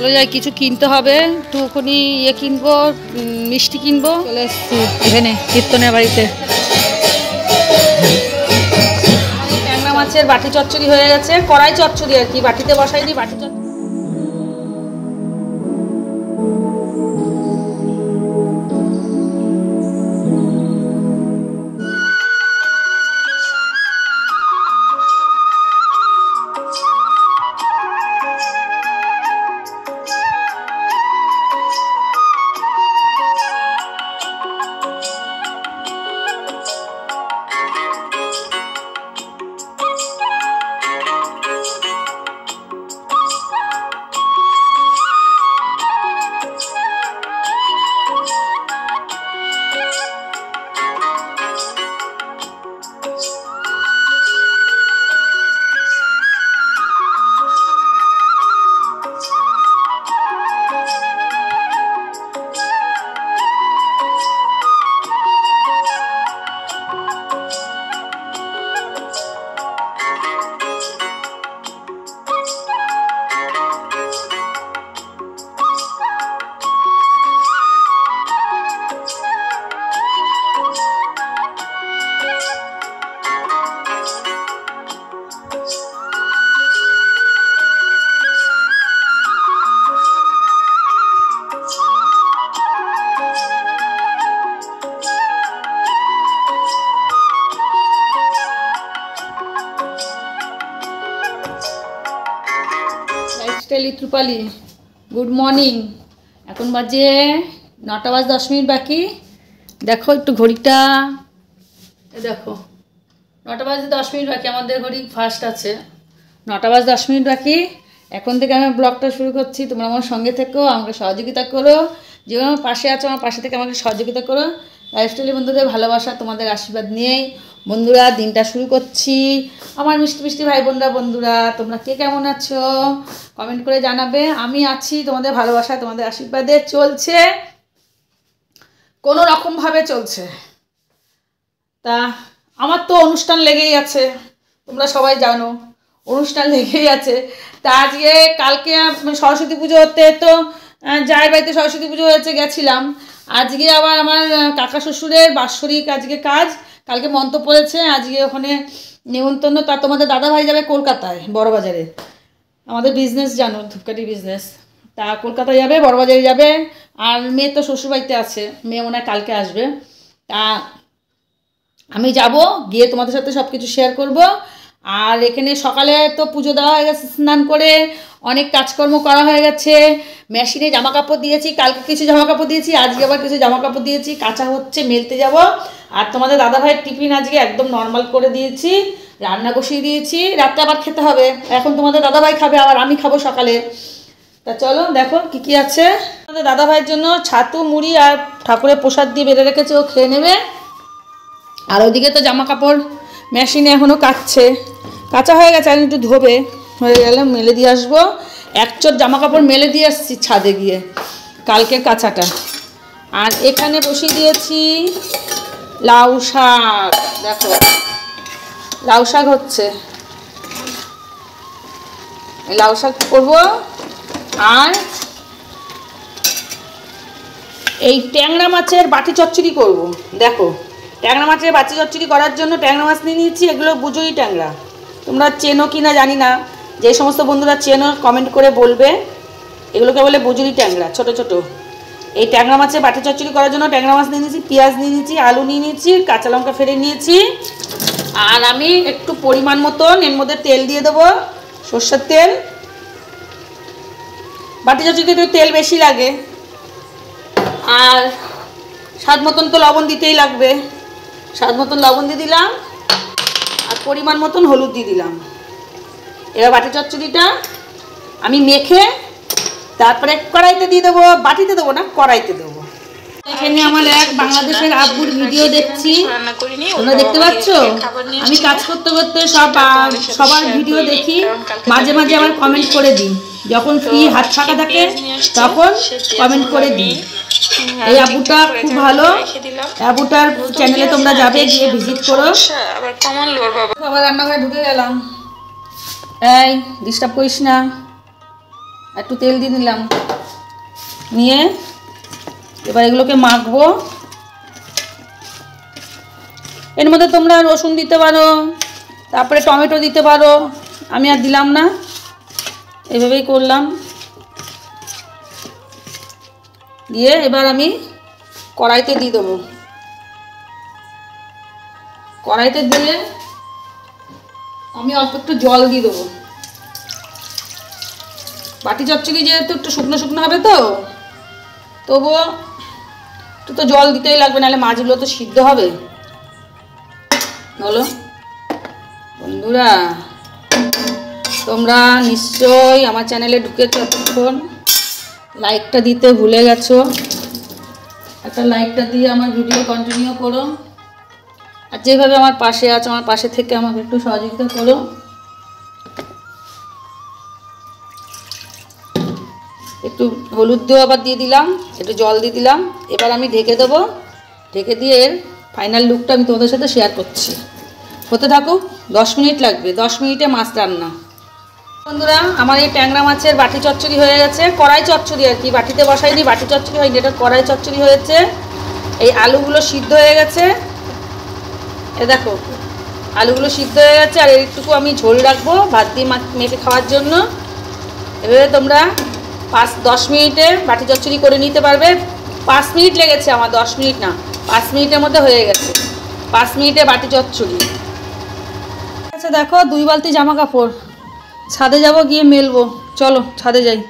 চলো যাই, কিছু কিনতে হবে, একটুখানি ইয়ে কিনবো, মিষ্টি কিনবো। চলে এসছি এখানে কীর্তনের বাড়িতে। ট্যাংরা মাছের বাটি চচ্চড়ি হয়ে গেছে, কড়াই চচ্চড়ি আর কি, বাটিতে বসাইনি, বাটি চচ্চড়ি। ত্রিপালি, গুড মর্নিং। এখন বাজে 9টা বাজে 10 মিনিট বাকি। দেখো একটু ঘড়িটা, দেখো 9টা বাজে 10 মিনিট বাকি, আমাদের ঘড়ি ফার্স্ট আছে। 9টা বাজে 10 মিনিট বাকি। এখন থেকে আমি ব্লগটা শুরু করছি। তোমরা আমার সঙ্গে থেকো, আমাকে সহযোগিতা করো, যেমন আমার পাশে আছো আমার পাশে থেকে আমাকে সহযোগিতা করো। লাইফস্টাইলি বন্ধুদের ভালোবাসা, তোমাদের আশীর্বাদ নিয়েই বন্ধুরা দিনটা শুরু করছি। আমার মিষ্টি মিষ্টি ভাই বোনরা, বন্ধুরা তোমরা কে কেমন আছো কমেন্ট করে জানাবে। আমি আছি তোমাদের ভালোবাসা, তোমাদের আশীর্বাদে চলছে, কোনো রকমভাবে চলছে। তা আমার তো অনুষ্ঠান লেগেই আছে, তোমরা সবাই জানো অনুষ্ঠান লেগেই আছে। তা আজকে কালকে সরস্বতী পুজো হতে তো যার বাড়িতে সরস্বতী পুজো হয়েছে গেছিলাম। আজকে আবার আমার কাকা শ্বশুরের বাৎসরিক আজকে কাজ, কালকে মন্ত্র পড়েছে, আজকে ওখানে নেমন্তন্ন। তা তোমাদের দাদাভাই যাবে কলকাতায় বড়বাজারে, আমাদের বিজনেস জানো, ধূপকাঠি বিজনেস। তা কলকাতায় যাবে, বড়বাজারে যাবে। আর মেয়ে তো শ্বশুরবাড়িতে আছে, মেয়ে মনে হয় কালকে আসবে। তা আমি যাব, গিয়ে তোমাদের সাথে সব কিছু শেয়ার করব। আর এখানে সকালে তো পুজো দেওয়া হয়ে গেছে, স্নান করে অনেক কাজকর্ম করা হয়ে গেছে। মেশিনে জামা কাপড় দিয়েছি, কালকে কিছু জামা কাপড় দিয়েছি, আজকে আবার কিছু জামা কাপড় দিয়েছি, কাঁচা হচ্ছে, মেলতে যাব। আর তোমাদের দাদাভাইয়ের টিফিন আজকে একদম নর্মাল করে দিয়েছি, রান্না বসিয়ে দিয়েছি, রাত্রে আবার খেতে হবে। এখন তোমাদের দাদাভাই খাবে, আবার আমি খাবো সকালে। তা চলো দেখো কি কি আছে। আমাদের দাদাভাইয়ের জন্য ছাতু মুড়ি আর ঠাকুরের প্রসাদ দিয়ে বেড়ে রেখেছে, ও খেয়ে নেবে। আর ওদিকে তো জামা কাপড় মেশিনে এখনও কাচছে, কাঁচা হয়ে গেছে, আমি একটু ধোবে, হয়ে গেলে মেলে দিয়ে আসবো। এক চোট জামা কাপড় মেলে দিয়ে আসছি ছাদে গিয়ে, কালকের কাঁচাটা। আর এখানে বসিয়ে দিয়েছি লাউ শাক, দেখো লাউ শাক হচ্ছে, লাউ শাক করবো। আর এই ট্যাংরা মাছের বাটি চচ্চড়ি করব। দেখো ট্যাংরা মাছের বাটি চচ্চড়ি করার জন্য ট্যাংরা মাছ নিয়ে নিয়েছি, এগুলো বুঝোই ট্যাংরা, তোমরা চেনো কি না জানি না, যে সমস্ত বন্ধুরা চেনো কমেন্ট করে বলবে। এগুলোকে বলে বুজুরি ট্যাংরা, ছোট ছোট। এই ট্যাংরা মাছের বাটি চচ্চড়ি করার জন্য ট্যাংরা মাছ নিয়ে নিয়েছি, পেঁয়াজ নিয়ে নিয়েছি, আলু নিয়ে নিয়েছি, কাঁচা লঙ্কা ফেলে নিয়েছি। আর আমি একটু পরিমাণ মতন এর মধ্যে তেল দিয়ে দেবো, সর্ষের তেল। বাটি চচ্চড়িতে একটু তেল বেশি লাগে। আর স্বাদ মতন তো লবণ দিতেই লাগবে, স্বাদ মতন লবণ দিয়ে দিলাম, আর পরিমাণ মতন হলুদ দিয়ে দিলাম। এবার বাটি চচ্চড়িটা আমি মেখে তারপরে কড়াইতে দিয়ে দেবো, বাটিতে দেবো না, কড়াইতে দেবো। এখানে আমার এক বাংলাদেশের আব্বুর ভিডিও দেখছি, তোমরা দেখতে পাচ্ছ। আমি কাজ করতে করতে সবার ভিডিও দেখি, মাঝে মাঝে আবার কমেন্ট করে দিই, যখন ফ্রি হাত ফাঁকা থাকে তখন কমেন্ট করে দিই। এই আব্বুটা খুব ভালো, আব্বুটার চ্যানেলে তোমরা যাবে, গিয়ে ভিজিট করো। আবার রান্নাঘরে ঢুকে গেলাম, এই ডিস্টার্ব করিস না। একটু তেল দিয়ে দিলাম, নিয়ে এবার এগুলোকে মাখবো। এর মধ্যে তোমরা রসুন দিতে পারো, তারপরে টমেটো দিতে পারো, আমি আর দিলাম না, এভাবেই করলাম। দিয়ে এবার আমি কড়াইতে দিয়ে দেবো। কড়াইতে দিয়ে আমি অল্প একটু জল দিয়ে দেবো। বাটি চচ্চড়ি যেহেতু একটু শুকনো শুকনো হবে, তো তবুও একটু তো জল দিতেই লাগবে, নাহলে মাছগুলো তো সিদ্ধ হবে। বলো বন্ধুরা, তোমরা নিশ্চয়ই আমার চ্যানেলে ঢুকেছো, এতক্ষণ লাইকটা দিতে ভুলে গেছো। একটা লাইকটা দিয়ে আমার ভিডিও কন্টিনিউ করো, আর যেভাবে আমার পাশে আছো, আমার পাশে থেকে আমাকে একটু সহযোগিতা করো। একটু হলুদ দিয়ে আবার দিয়ে দিলাম, একটু জল দিয়ে দিলাম। এবার আমি ঢেকে দেবো। ঢেকে দিয়ে এর ফাইনাল লুকটা আমি তোমাদের সাথে শেয়ার করছি। হতে থাকুক, 10 মিনিট লাগবে, 10 মিনিটে মাছ রান্না। বন্ধুরা, আমার এই ট্যাংরা মাছের বাটি চচ্চড়ি হয়ে গেছে। কড়াই চচ্চড়ি আর কি, বাটিতে বসাইনি, বাটি চচ্চড়ি হয়নি, এটা কড়াই চচ্চড়ি হয়েছে। এই আলুগুলো সিদ্ধ হয়ে গেছে, এ দেখো আলুগুলো সিদ্ধ হয়ে গেছে। আর এইটুকু আমি ঝোল রাখবো ভাত দিয়ে মেখে খাওয়ার জন্য। এভাবে তোমরা 5-10 মিনিটে বাটি চচ্চড়ি করে নিতে পারবে। 5 মিনিট লেগেছে আমার, 10 মিনিট না, 5 মিনিটের মধ্যে হয়ে গেছে। 5 মিনিটে বাটি চচ্চড়ি। আচ্ছা দেখো, 2 বালতি জামা কাপড়, ছাদে যাব, গিয়ে মেলবো। চলো ছাদে যাই।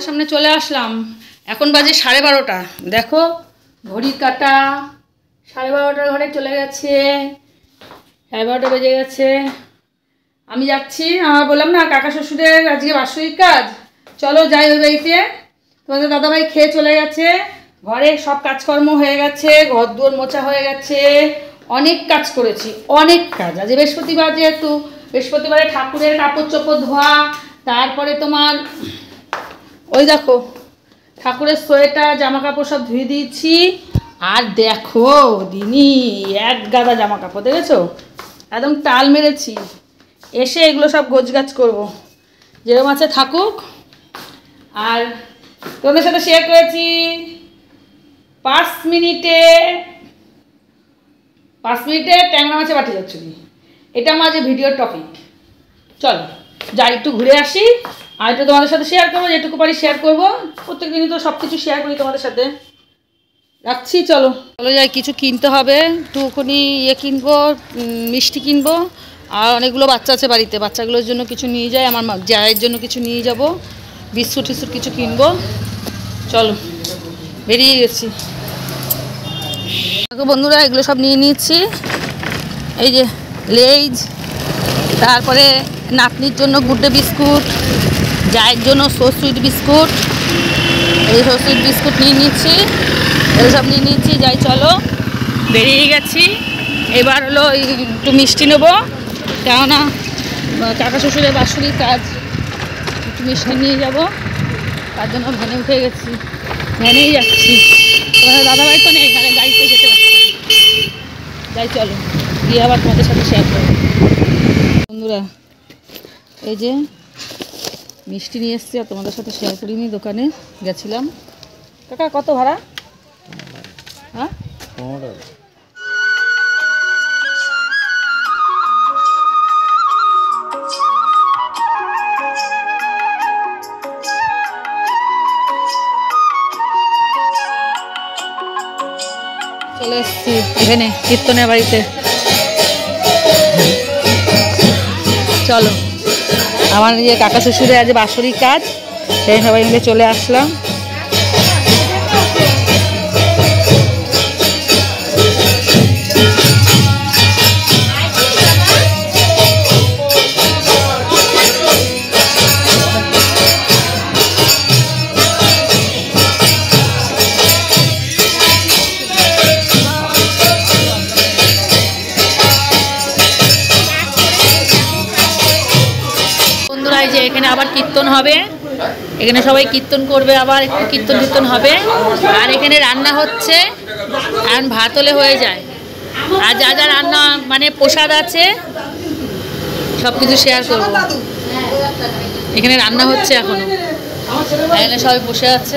সামনে চলে আসলাম। এখন বাজে 12:30। দেখো ঘড়ির কাঁটা 12:30 ঘরে চলে গেছে, 12:30 বেজে গেছে। আমি যাচ্ছি, আমার বললাম না কাকা শ্বশুরের আজকে বাৎসরিক কাজ, চলো যাই ওই বাড়িতে। তোমাদের দাদাভাই খেয়ে চলে গেছে, ঘরে সব কাজকর্ম হয়ে গেছে, ঘর দুয়ার মোছা হয়ে গেছে, অনেক কাজ করেছি, অনেক কাজ। আজ বৃহস্পতিবার, যেহেতু বৃহস্পতিবারে ঠাকুরের কাপড় চোপড় ধোয়া, তারপরে তোমার ওই দেখো ঠাকুরের সোয়েটার জামা কাপড় সব ধুয়ে দিয়েছি। আর দেখো দিনি এক গাদা জামা কাপড়, দেখেছো একদম টাল মেরেছি। এসে এগুলো সব গোছগাছ করবো, যেরকম আছে থাকুক। আর তোমাদের সাথে শেয়ার করেছি 5 মিনিটে ট্যাংরা মাছের বাটি চচ্চড়ি, এটা আমার যে ভিডিওর টপিক। চলো যাই একটু ঘুরে আসি, আর একটু তোমাদের সাথে শেয়ার করবো, যেটুকু পারি শেয়ার করবো। প্রত্যেক দিনই তো সব কিছু শেয়ার করি তোমাদের সাথে। রাখছি, চলো যাই, কিছু কিনতে হবে। একটুখানি কিনবো, মিষ্টি কিনবো। আর অনেকগুলো বাচ্চা আছে বাড়িতে, বাচ্চাগুলোর জন্য কিছু নিয়ে যাই, আমার জায়ের জন্য কিছু নিয়ে যাব, বিস্কুট টিস্কুট কিছু কিনবো। চলো বেরিয়ে গেছি। বন্ধুরা এগুলো সব নিয়ে নিয়েছি, এই যে লেইজ, তারপরে নাতনির জন্য গুড্ডে বিস্কুট, জায়ের জন্য সো সুইট বিস্কুট, এই সো সুইট বিস্কুট নিয়ে নিচ্ছি, এগুলো সব নিয়ে নিচ্ছি। যাই চলো বেরিয়ে গেছি। এবার হলো একটু মিষ্টি নেবো, কেননা কাকা শ্বশুরের বাৎসরিক কাজ, একটু মিষ্টি নিয়ে যাব, তার জন্য ভ্যানে উঠে গেছি, ভ্যানেই যাচ্ছি। দাদাভাই তো নেই, গাড়িতে যেতে পারতাম। যাই চলো। গিয়ে আবার তোমাদের সাথে শেয়ার করবো। বন্ধুরা এই যে মিষ্টি নিয়ে এসছি, আর তোমাদের সাথে শেয়ার করিনি, দোকানে গেছিলাম। কাকা কত ভাড়া? হ্যাঁ চলে এসছি এখানে কীর্তনের বাড়িতে। চলো, আমার যে কাকা শ্বশুরের আজ বাৎসরিক কাজ, সেই সবাই মিলে চলে আসলাম। যে এখানে আবার কীর্তন হবে, এখানে সবাই কীর্তন করবে, আবার একটু কীর্তন হবে। আর এখানে রান্না হচ্ছে, এখন ভাত হলে হয়ে যায়। আর যা যা রান্না মানে প্রসাদ আছে সব কিছু শেয়ার করবো। এখানে রান্না হচ্ছে এখনো, এখানে সবাই বসে আছে।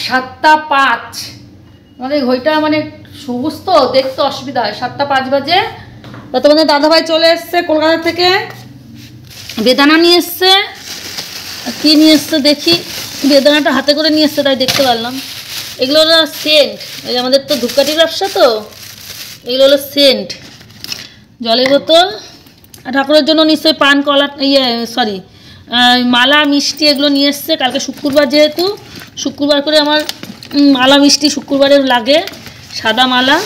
সাতটা 5 আমাদের ঘড়িটা মানে সবুজ তো দেখতে অসুবিধা হয়। 7টা 5 বাজে। তো তোমাদের দাদাভাই চলে এসছে কলকাতা থেকে, বেদানা নিয়ে এসছে। কি নিয়ে এসছে দেখি, বেদানাটা হাতে করে নিয়ে এসছে, তাই দেখতে পারলাম। এগুলো হলো সেন্ট, এই আমাদের তো ধূপকাঠির ব্যবসা, তো এগুলো হলো সেন্ট। জলের বোতল, আর ঠাকুরের জন্য নিশ্চয়ই পান কলা, সরি মালা মিষ্টি এগুলো নিয়ে এসছে। কালকে শুক্রবার, যেহেতু শুক্রবার করে আমার মালা মিষ্টি শুক্রবারের লাগে, সাদা মালা,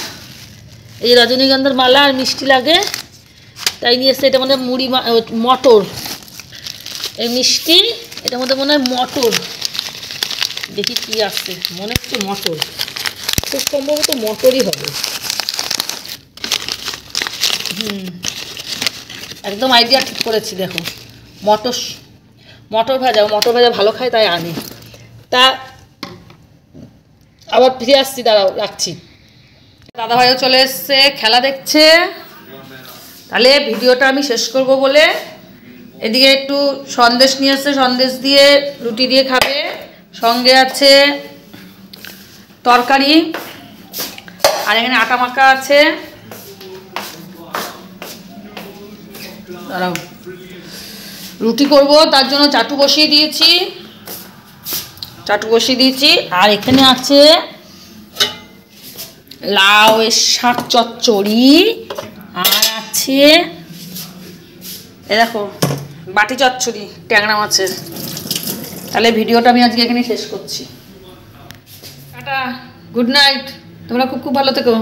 এই রজনীগন্ধার মালা আর মিষ্টি লাগে, তাই নিয়ে এসছে। এটার মধ্যে মুড়ি মটর, এই মিষ্টি, এটার মধ্যে মনে হয় মটর, দেখি কি আসছে, মনে হচ্ছে মটর, খুব সম্ভবত মটরই হবে। একদম আইডিয়া ঠিক করেছি, দেখো মটর ভাজা ভালো খায়, তাই আনি। তা আবার ফিরে আসছি, দাঁড়াও রাখছি। দাদাভাইও চলে এসছে, খেলা দেখছে। তাহলে ভিডিওটা আমি শেষ করব বলে এদিকে একটু সন্দেশ নিয়ে এসছে, সন্দেশ দিয়ে রুটি দিয়ে খাবে, সঙ্গে আছে তরকারি, আর এখানে আটা মাখা আছে। দাঁড়াও, রুটি করব, তার জন্য চাটু বসিয়ে দিয়েছি। আর এখানে আছে লাউ এর শাক চচ্চড়ি, আর আছে এ দেখো বাটি চচ্চড়ি ট্যাংরা মাছের। তাহলে ভিডিওটা আমি আজকে এখানে শেষ করছি। টাটা, গুড নাইট, তোমরা খুব ভালো থেকো।